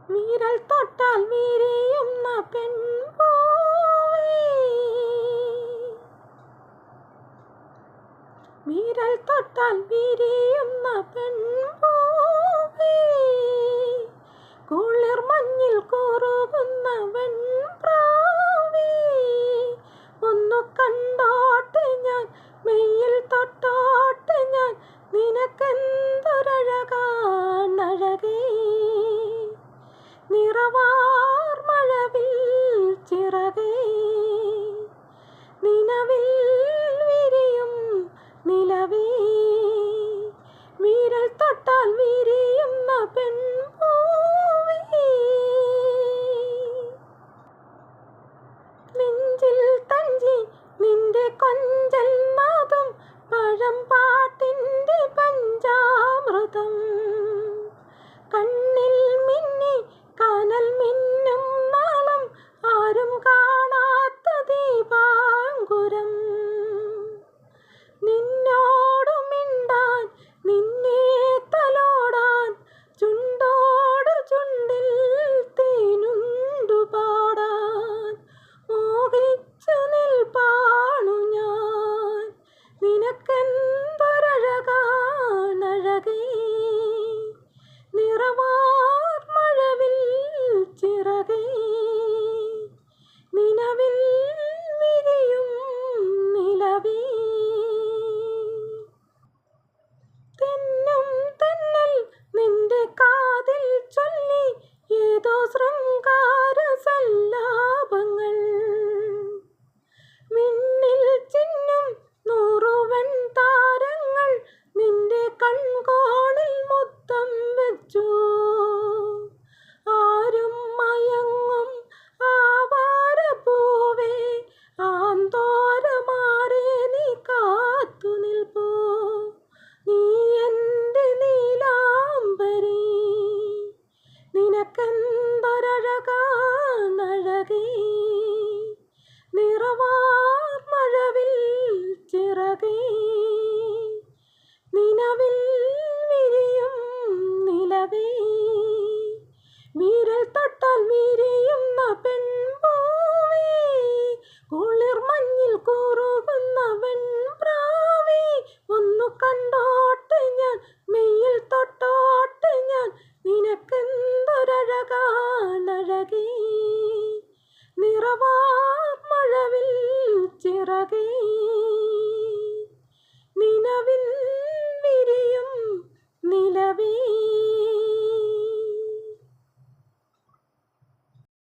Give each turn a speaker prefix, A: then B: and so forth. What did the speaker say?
A: വിരൽ തൊട്ടാൽ വിരിയുന്ന പെൺപൂവേ, വിരൽ തൊട്ടാൽ വിരിയുന്ന പെൺപൂവേ, കുളിർ മഞ്ഞിൽ കുറുകുന്ന വെൺപ്രാവേ, ഒന്നു കണ്ടോട്ടെ ഞാൻ, മെയ്യിൽ തൊട്ടോട്ടെ ഞാൻ, നിനക്കെന്തൊരഴകാണഴകേ. നിറവാർ മഴവിൽ ചിറകേ, നിലവിൽ വിരിയും നിലവേ, വിരൽ തൊട്ടാൽ വിരിയുന്ന പെൺപൂവേ. നെഞ്ചിൽ തഞ്ചി നിന്റെ കൊഞ്ചൽ നാദം, പഴം പാട്ടിൻ്റെ പഞ്ചാമൃതം, കണ്ണിൽ മിന്നി കനൽ മിന്നും നാളം, ആരും കാണാത്ത ദീപാങ്കുരം, നിന്നോടു മിണ്ടാൻ നിന്നെ തലോടാൻ, ചുണ്ടോടു ചുണ്ടിൽ തേനുണ്ടു പാടാൻ, മോഹിച്ചു നിൽപ്പാണു ഞാൻ, നിനക്കെന്തൊരഴകാണഴകേ. നിറവാർ മഴവിൽ ചിറകേ, നിലവിൽ വിരിയും നിലവേ. തെന്നും തെന്നൽ നിന്റെ കാതിൽ ചൊല്ലി ഏതോ ശൃംഗാര സല്ലാപങ്ങൾ, വിണ്ണിൽ ചിന്നും നൂറുവൻ താരങ്ങൾ നിന്റെ കൺകോണിൽ മുത്തം വെച്ചു, ആരും മയങ്ങും ആവാരപ്പൂവേ, ആന്തോരമാരെ നീ കാത്തു നിൽപ്പൂ, നീ എൻ്റെ നീലാംബരി, നിനക്കെന്തൊരഴകാണഴകേ. നിറവാർ മഴവിൽ ചിറകേ, നിലവിൽ വിരിയും നിലവേ, വിരൽ തൊട്ടാൽ വിരിയുന്ന പെൺപൂവേ, കുളിർ മഞ്ഞിൽ കുറുകുന്ന വെൺപ്രാവേ, ഒന്നു കണ്ടോട്ടെ ഞാൻ, മെയ്യിൽ തൊട്ടോട്ടെ ഞാൻ, നിനക്കെന്തൊരഴകാണഴകേ. നിറവാർ മഴവിൽ ചിറകേ.